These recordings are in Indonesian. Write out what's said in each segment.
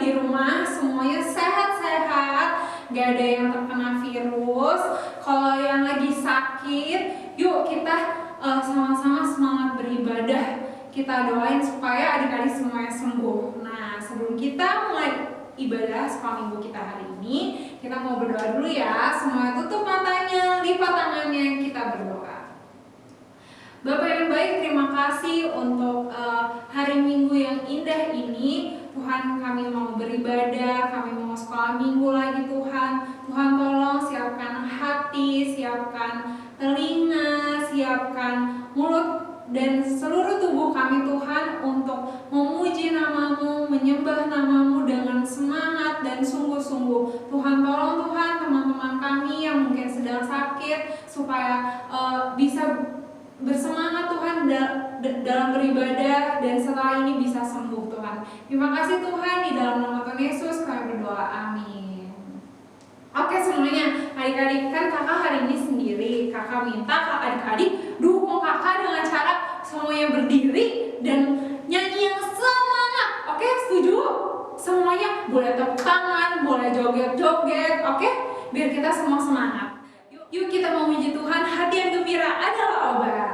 di rumah semuanya sehat-sehat, gak ada yang terkena virus. Kalau yang lagi sakit, yuk kita sama-sama semangat beribadah. Kita doain supaya adik-adik semuanya sembuh. Nah, sebelum kita mulai ibadah sekolah minggu kita hari ini, kita mau berdoa dulu ya. Semuanya tutup matanya, lipat tangannya, kita berdoa. Bapak yang baik, terima kasih untuk hari Minggu yang indah ini. Tuhan, kami mau beribadah, kami mau sekolah minggu lagi Tuhan. Tuhan tolong siapkan hati, siapkan telinga, siapkan mulut dan seluruh tubuh kami Tuhan untuk memuji nama-Mu, menyembah nama-Mu dengan semangat dan sungguh-sungguh. Tuhan tolong Tuhan teman-teman kami yang mungkin sedang sakit supaya bisa bersemangat Tuhan dalam beribadah dan setelah ini bisa sembuh Tuhan. Terima kasih Tuhan, di dalam nama Tuhan Yesus kami berdoa, amin. Oke semuanya, adik-adik kan kakak hari ini sendiri. Kakak minta adik-adik dukung kakak dengan cara semuanya berdiri dan nyanyi yang semangat. Oke, setuju? Semuanya boleh tepuk tangan, boleh joget-joget, oke? Biar kita semua semangat. Yuk kita memuji Tuhan, hati yang gembira adalah obat.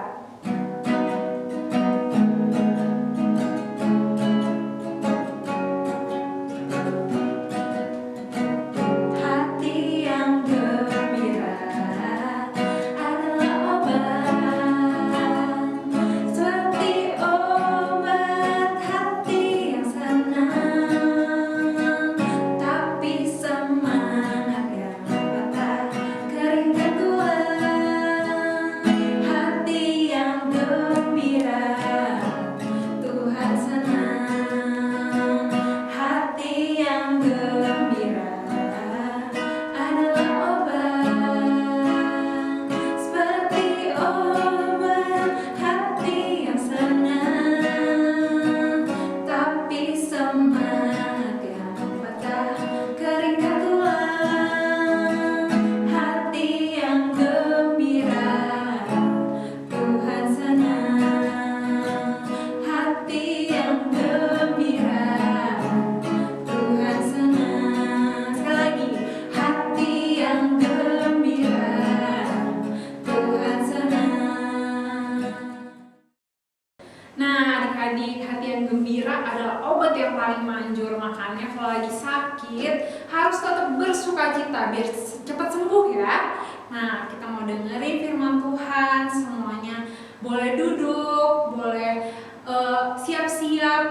Harus tetap bersukacita biar cepat sembuh ya. Nah, kita mau dengerin firman Tuhan. Semuanya boleh duduk, boleh siap-siap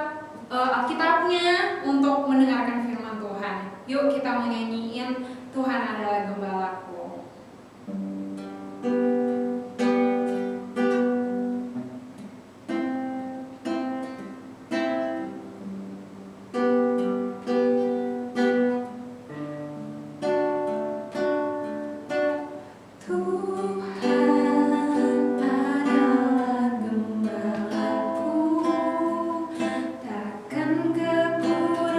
Alkitabnya untuk mendengarkan firman Tuhan. Yuk kita mau nyanyiin Tuhan adalah gembalaku. Takkan kekurangan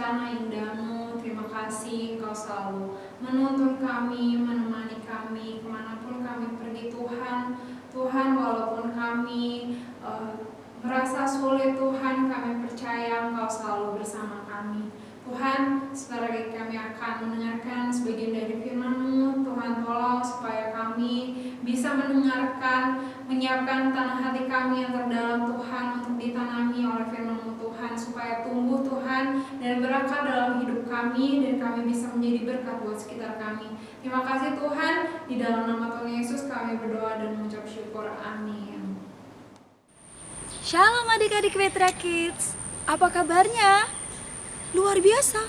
rencana indahmu. Terima kasih Engkau selalu menuntun kami, menemani kami kemanapun kami pergi Tuhan. Tuhan, walaupun kami merasa sulit Tuhan, kami percaya Engkau selalu bersama kami. Tuhan, sebentar lagi kami akan mendengarkan sebagian dari firman-Mu. Tuhan, tolong supaya kami bisa mendengarkan, menyiapkan tanah hati kami yang terdalam Tuhan untuk ditanami oleh firman-Mu Tuhan, supaya tumbuh Tuhan dan berakar dalam hidup kami, dan kami bisa menjadi berkat buat sekitar kami. Terima kasih Tuhan, di dalam nama Tuhan Yesus kami berdoa dan mengucap syukur. Amin. Shalom adik-adik Petra Kids, apa kabarnya? Luar biasa.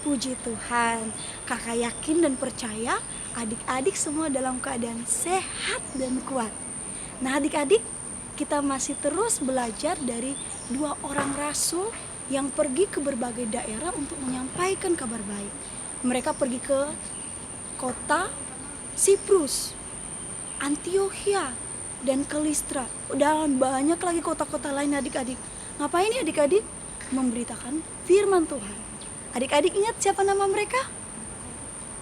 Puji Tuhan, kakak yakin dan percaya adik-adik semua dalam keadaan sehat dan kuat. Nah adik-adik, kita masih terus belajar dari 2 orang rasul yang pergi ke berbagai daerah untuk menyampaikan kabar baik. Mereka pergi ke kota Siprus, Antiokhia, dan ke Listra, dan banyak lagi kota-kota lain adik-adik. Ngapain ya adik-adik? Memberitakan firman Tuhan. Adik-adik ingat siapa nama mereka?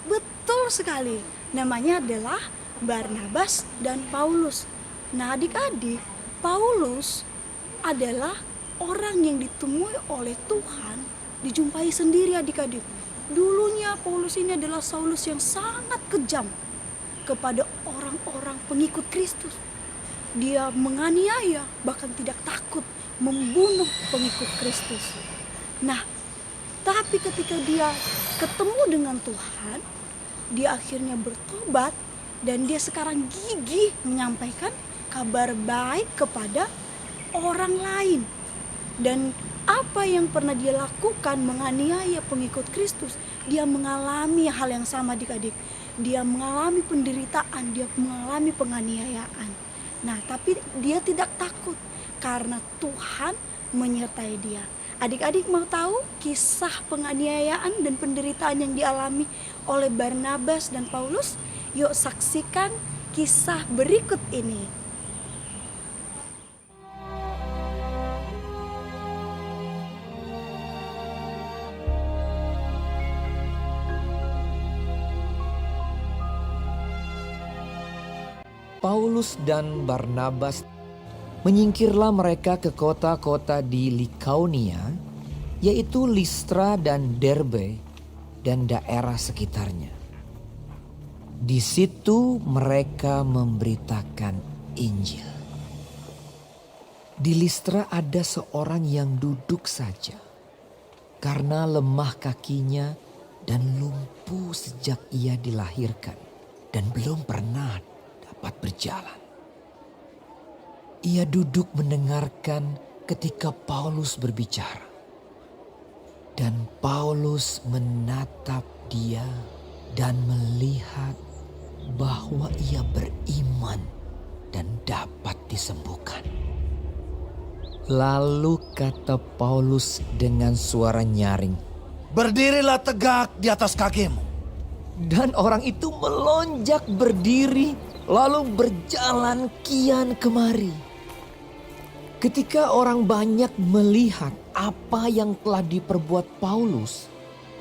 Betul sekali, namanya adalah Barnabas dan Paulus. Nah adik-adik, Paulus adalah orang yang ditemui oleh Tuhan, dijumpai sendiri adik-adik. Dulunya Paulus ini adalah Saulus yang sangat kejam kepada orang-orang pengikut Kristus. Dia menganiaya, bahkan tidak takut membunuh pengikut Kristus. Nah, tapi ketika dia ketemu dengan Tuhan, dia akhirnya bertobat dan dia sekarang gigih menyampaikan kabar baik kepada orang lain. Dan apa yang pernah dia lakukan, menganiaya pengikut Kristus, dia mengalami hal yang sama adik-adik. Dia mengalami penderitaan, dia mengalami penganiayaan. Nah, tapi dia tidak takut karena Tuhan menyertai dia. Adik-adik mau tahu kisah penganiayaan dan penderitaan yang dialami oleh Barnabas dan Paulus? Yuk saksikan kisah berikut ini. Paulus dan Barnabas menyingkirlah mereka ke kota-kota di Likaonia, yaitu Listra dan Derbe dan daerah sekitarnya. Di situ mereka memberitakan Injil. Di Listra ada seorang yang duduk saja karena lemah kakinya dan lumpuh sejak ia dilahirkan dan belum pernah dapat berjalan. Ia duduk mendengarkan ketika Paulus berbicara. Dan Paulus menatap dia dan melihat bahwa ia beriman dan dapat disembuhkan. Lalu kata Paulus dengan suara nyaring, "Berdirilah tegak di atas kakimu." Dan orang itu melonjak berdiri lalu berjalan kian kemari. Ketika orang banyak melihat apa yang telah diperbuat Paulus,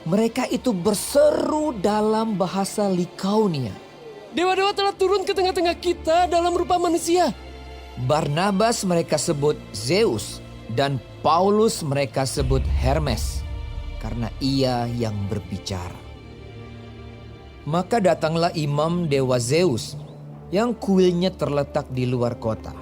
mereka itu berseru dalam bahasa Likaonia, "Dewa-dewa telah turun ke tengah-tengah kita dalam rupa manusia." Barnabas mereka sebut Zeus dan Paulus mereka sebut Hermes karena ia yang berbicara. Maka datanglah imam dewa Zeus yang kuilnya terletak di luar kota,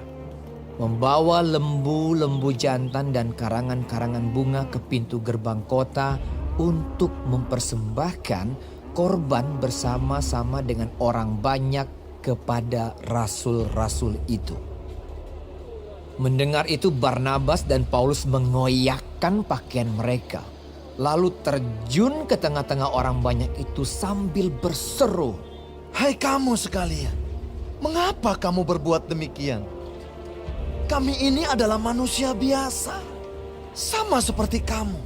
membawa lembu-lembu jantan dan karangan-karangan bunga ke pintu gerbang kota untuk mempersembahkan korban bersama-sama dengan orang banyak kepada rasul-rasul itu. Mendengar itu Barnabas dan Paulus mengoyakkan pakaian mereka, lalu terjun ke tengah-tengah orang banyak itu sambil berseru, "Hai kamu sekalian, mengapa kamu berbuat demikian? Kami ini adalah manusia biasa, sama seperti kamu.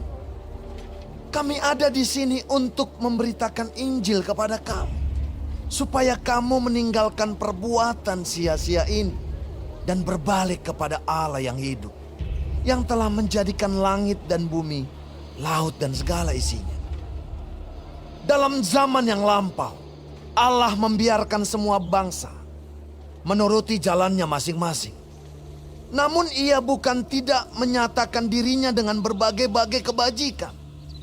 Kami ada di sini untuk memberitakan Injil kepada kamu, supaya kamu meninggalkan perbuatan sia-sia ini dan berbalik kepada Allah yang hidup, yang telah menjadikan langit dan bumi laut dan segala isinya. Dalam zaman yang lampau, Allah membiarkan semua bangsa menuruti jalannya masing-masing. Namun ia bukan tidak menyatakan dirinya dengan berbagai-bagai kebajikan,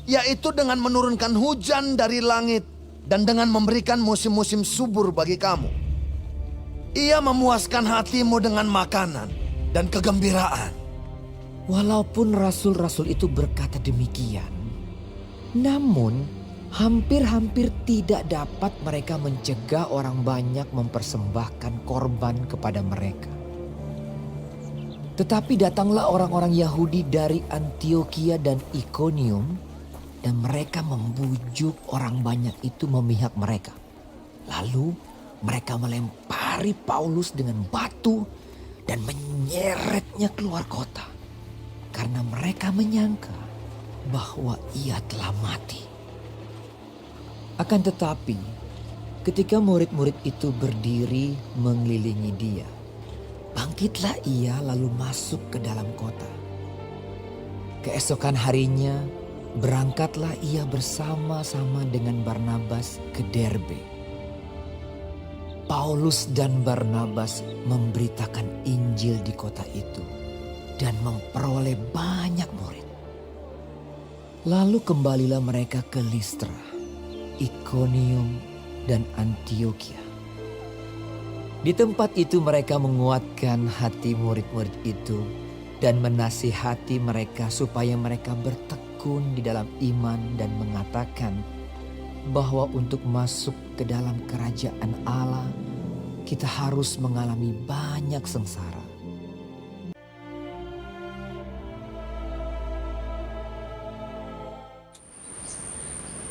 yaitu dengan menurunkan hujan dari langit dan dengan memberikan musim-musim subur bagi kamu. Ia memuaskan hatimu dengan makanan dan kegembiraan. Walaupun rasul-rasul itu berkata demikian, namun hampir-hampir tidak dapat mereka mencegah orang banyak mempersembahkan korban kepada mereka. Tetapi datanglah orang-orang Yahudi dari Antiokhia dan Ikonium, dan mereka membujuk orang banyak itu memihak mereka. Lalu mereka melempari Paulus dengan batu dan menyeretnya keluar kota, karena mereka menyangka bahwa ia telah mati. Akan tetapi, ketika murid-murid itu berdiri mengelilingi dia, bangkitlah ia lalu masuk ke dalam kota. Keesokan harinya, berangkatlah ia bersama-sama dengan Barnabas ke Derbe. Paulus dan Barnabas memberitakan Injil di kota itu dan memperoleh banyak murid. Lalu kembalilah mereka ke Listra, Ikonium, dan Antiokhia. Di tempat itu mereka menguatkan hati murid-murid itu dan menasihati mereka supaya mereka bertekun di dalam iman dan mengatakan bahwa untuk masuk ke dalam kerajaan Allah kita harus mengalami banyak sengsara.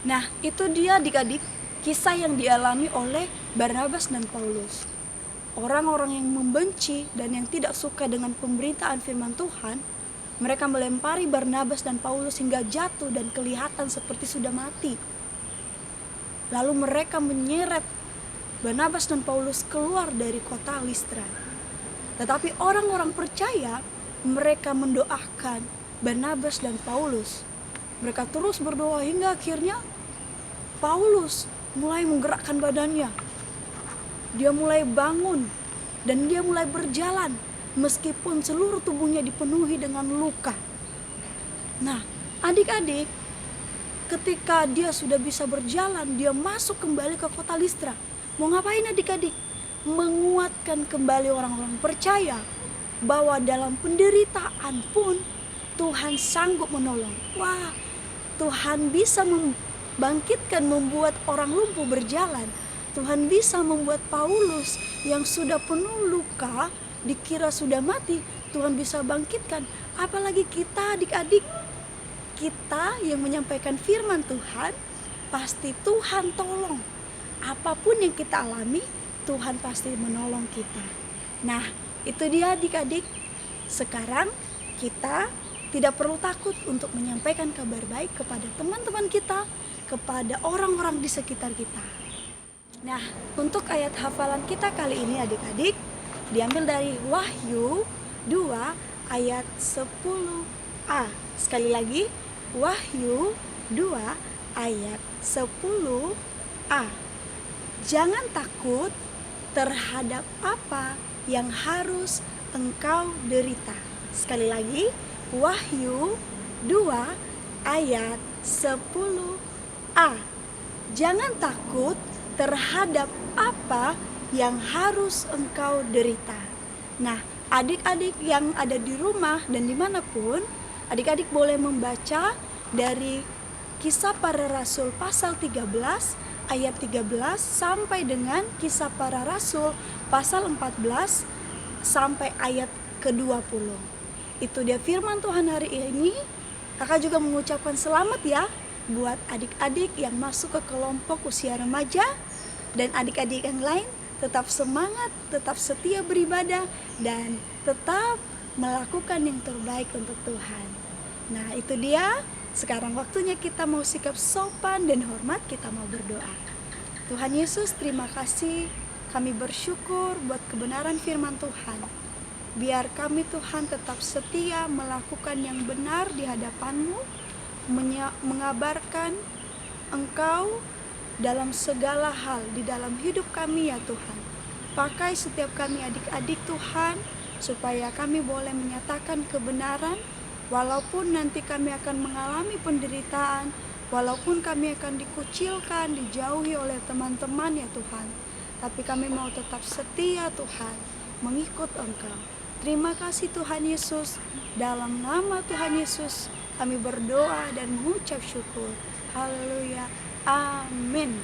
Nah, itu dia adik-adik kisah yang dialami oleh Barnabas dan Paulus. Orang-orang yang membenci dan yang tidak suka dengan pemberitaan firman Tuhan, mereka melempari Barnabas dan Paulus hingga jatuh dan kelihatan seperti sudah mati. Lalu mereka menyeret Barnabas dan Paulus keluar dari kota Listra. Tetapi orang-orang percaya, mereka mendoakan Barnabas dan Paulus. Mereka terus berdoa hingga akhirnya Paulus mulai menggerakkan badannya. Dia mulai bangun dan dia mulai berjalan meskipun seluruh tubuhnya dipenuhi dengan luka. Nah, adik-adik, ketika dia sudah bisa berjalan, dia masuk kembali ke kota Listra. Mau ngapain adik-adik? Menguatkan kembali orang-orang percaya bahwa dalam penderitaan pun Tuhan sanggup menolong. Wah, Tuhan bisa membangkitkan, membuat orang lumpuh berjalan. Tuhan bisa membuat Paulus yang sudah penuh luka, dikira sudah mati, Tuhan bisa bangkitkan. Apalagi kita adik-adik, kita yang menyampaikan firman Tuhan, pasti Tuhan tolong. Apapun yang kita alami, Tuhan pasti menolong kita. Nah, itu dia adik-adik. Sekarang kita tidak perlu takut untuk menyampaikan kabar baik kepada teman-teman kita, kepada orang-orang di sekitar kita. Nah, untuk ayat hafalan kita kali ini adik-adik, diambil dari Wahyu 2 ayat 10a. Sekali lagi, Wahyu 2 ayat 10a. Jangan takut terhadap apa yang harus engkau derita. Sekali lagi, Wahyu 2 ayat 10a. Jangan takut terhadap apa yang harus engkau derita. Nah, adik-adik yang ada di rumah dan dimanapun, adik-adik boleh membaca dari Kisah Para Rasul pasal 13 ayat 13 sampai dengan Kisah Para Rasul pasal 14 sampai ayat ke-20. Itu dia firman Tuhan hari ini. Kakak juga mengucapkan selamat ya buat adik-adik yang masuk ke kelompok usia remaja, dan adik-adik yang lain tetap semangat, tetap setia beribadah, dan tetap melakukan yang terbaik untuk Tuhan. Nah, itu dia. Sekarang waktunya kita mau sikap sopan dan hormat, kita mau berdoa. Tuhan Yesus, terima kasih. Kami bersyukur buat kebenaran firman Tuhan. Biar kami Tuhan tetap setia melakukan yang benar di hadapan-Mu. mengabarkan Engkau dalam segala hal di dalam hidup kami ya Tuhan. Pakai setiap kami adik-adik Tuhan, supaya kami boleh menyatakan kebenaran, walaupun nanti kami akan mengalami penderitaan, walaupun kami akan dikucilkan, dijauhi oleh teman-teman ya Tuhan. Tapi kami mau tetap setia Tuhan, mengikut Engkau. Terima kasih Tuhan Yesus, dalam nama Tuhan Yesus kami berdoa dan mengucap syukur. Haleluya. Amin.